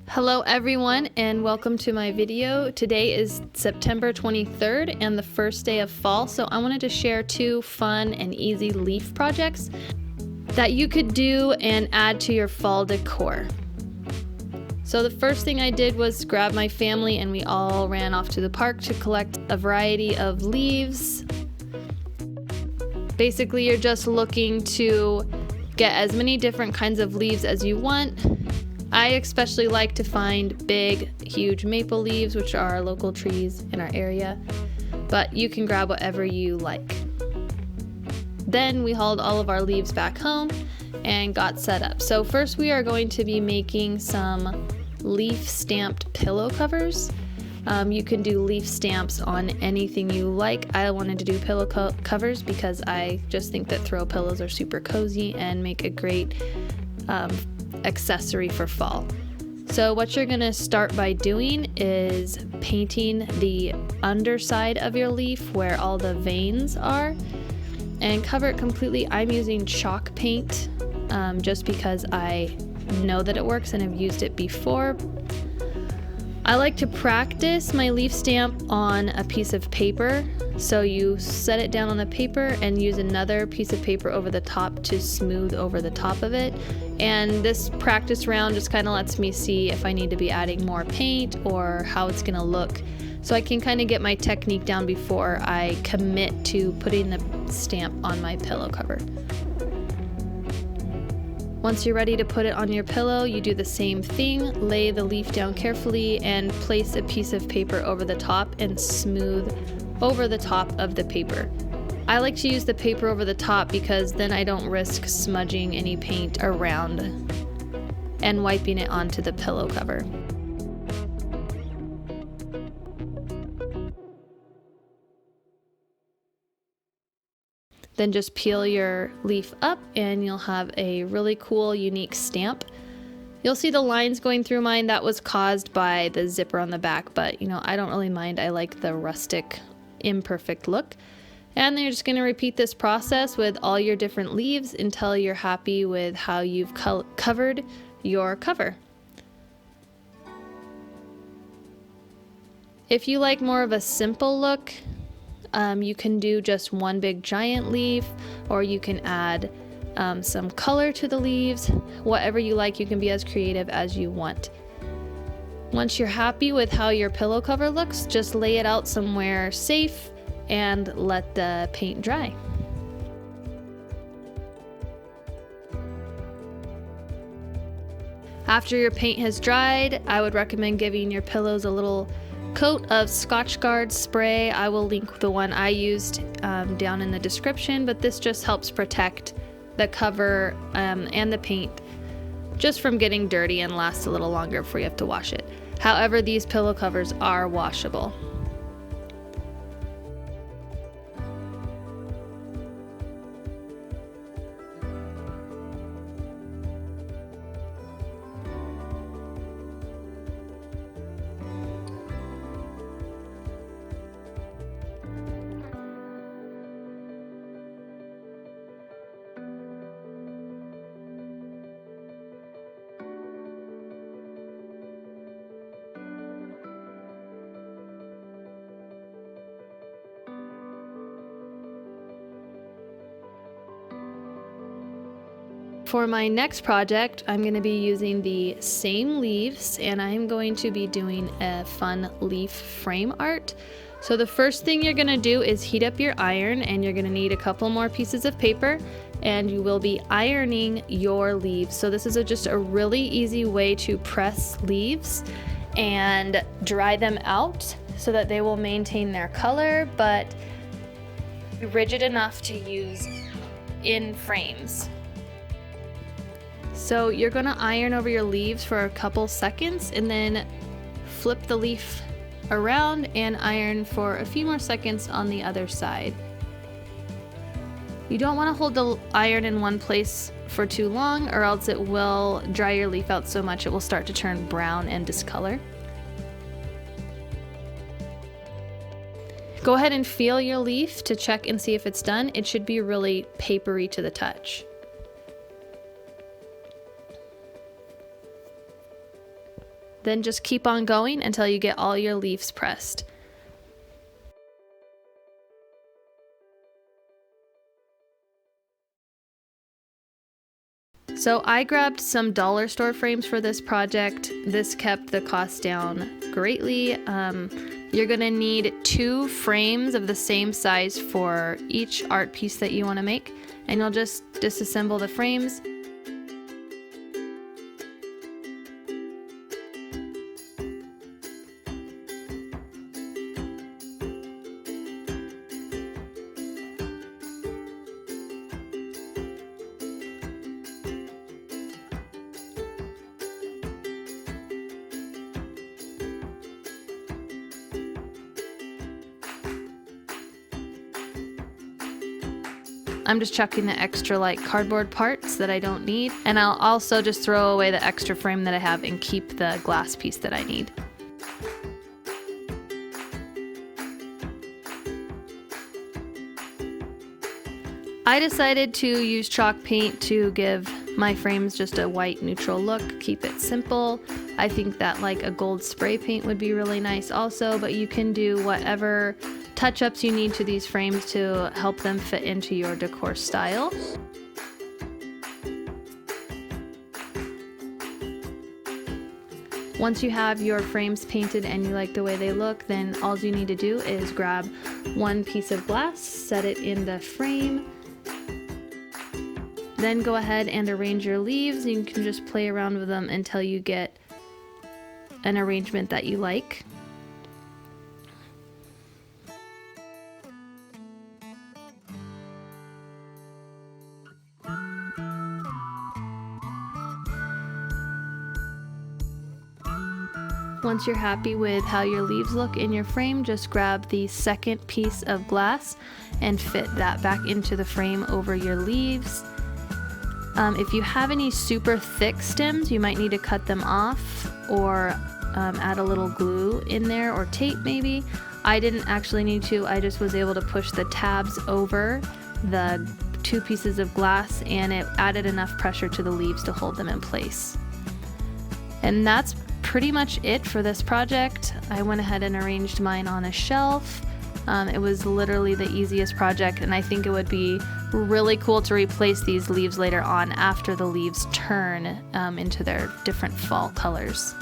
Hello everyone and welcome to my video. Today is September 23rd and the first day of fall, so I wanted to share two fun and easy leaf projects that you could do and add to your fall decor. So the first thing I did was grab my family and we all ran off to the park to collect a variety of leaves. Basically, you're just looking to get as many different kinds of leaves as you want. I especially like to find big, huge maple leaves, which are local trees in our area, but you can grab whatever you like. Then we hauled all of our leaves back home and got set up. So first we are going to be making some leaf stamped pillow covers. You can do leaf stamps on anything you like. I wanted to do pillow covers because I just think that throw pillows are super cozy and make a great accessory for fall. So what you're gonna start by doing is painting the underside of your leaf where all the veins are and cover it completely. I'm using chalk paint just because I know that it works and I've used it before. I like to practice my leaf stamp on a piece of paper. So you set it down on the paper and use another piece of paper over the top to smooth over the top of it. And this practice round just kind of lets me see if I need to be adding more paint or how it's gonna look. So I can kind of get my technique down before I commit to putting the stamp on my pillow cover. Once you're ready to put it on your pillow, you do the same thing. Lay the leaf down carefully and place a piece of paper over the top and smooth over the top of the paper. I like to use the paper over the top because then I don't risk smudging any paint around and wiping it onto the pillow cover. Then just peel your leaf up and you'll have a really cool, unique stamp. You'll see the lines going through mine. That was caused by the zipper on the back, but I don't really mind. I like the rustic, imperfect look. And then you're just gonna repeat this process with all your different leaves until you're happy with how you've covered your cover. If you like more of a simple look, you can do just one big giant leaf, or you can add some color to the leaves. Whatever you like, you can be as creative as you want. Once you're happy with how your pillow cover looks, just lay it out somewhere safe and let the paint dry. After your paint has dried, I would recommend giving your pillows a little coat of Scotchgard spray. I will link the one I used down in the description, but this just helps protect the cover and the paint just from getting dirty and lasts a little longer before you have to wash it. However, these pillow covers are washable. For my next project, I'm going to be using the same leaves and I'm going to be doing a fun leaf frame art. So the first thing you're going to do is heat up your iron, and you're going to need a couple more pieces of paper, and you will be ironing your leaves. So this is just a really easy way to press leaves and dry them out so that they will maintain their color but be rigid enough to use in frames. So you're gonna iron over your leaves for a couple seconds and then flip the leaf around and iron for a few more seconds on the other side. You don't want to hold the iron in one place for too long, or else it will dry your leaf out so much it will start to turn brown and discolor. Go ahead and feel your leaf to check and see if it's done. It should be really papery to the touch. Then just keep on going until you get all your leaves pressed. So I grabbed some dollar store frames for this project. This kept the cost down greatly. You're gonna need 2 frames of the same size for each art piece that you wanna make, and you'll just disassemble the frames. I'm just chucking the extra like cardboard parts that I don't need, and I'll also just throw away the extra frame that I have and keep the glass piece that I need. I decided to use chalk paint to give my frames just a white neutral look, keep it simple. I think that like a gold spray paint would be really nice also, but you can do whatever touch-ups you need to these frames to help them fit into your decor style. Once you have your frames painted and you like the way they look, then all you need to do is grab one piece of glass, set it in the frame, then go ahead and arrange your leaves. You can just play around with them until you get an arrangement that you like. Once you're happy with how your leaves look in your frame, just grab the second piece of glass and fit that back into the frame over your leaves. If you have any super thick stems, you might need to cut them off or add a little glue in there, or tape maybe. I didn't actually need to, I just was able to push the tabs over the 2 pieces of glass, and it added enough pressure to the leaves to hold them in place. And that's pretty much it for this project. I went ahead and arranged mine on a shelf. It was literally the easiest project, and I think it would be really cool to replace these leaves later on after the leaves turn into their different fall colors.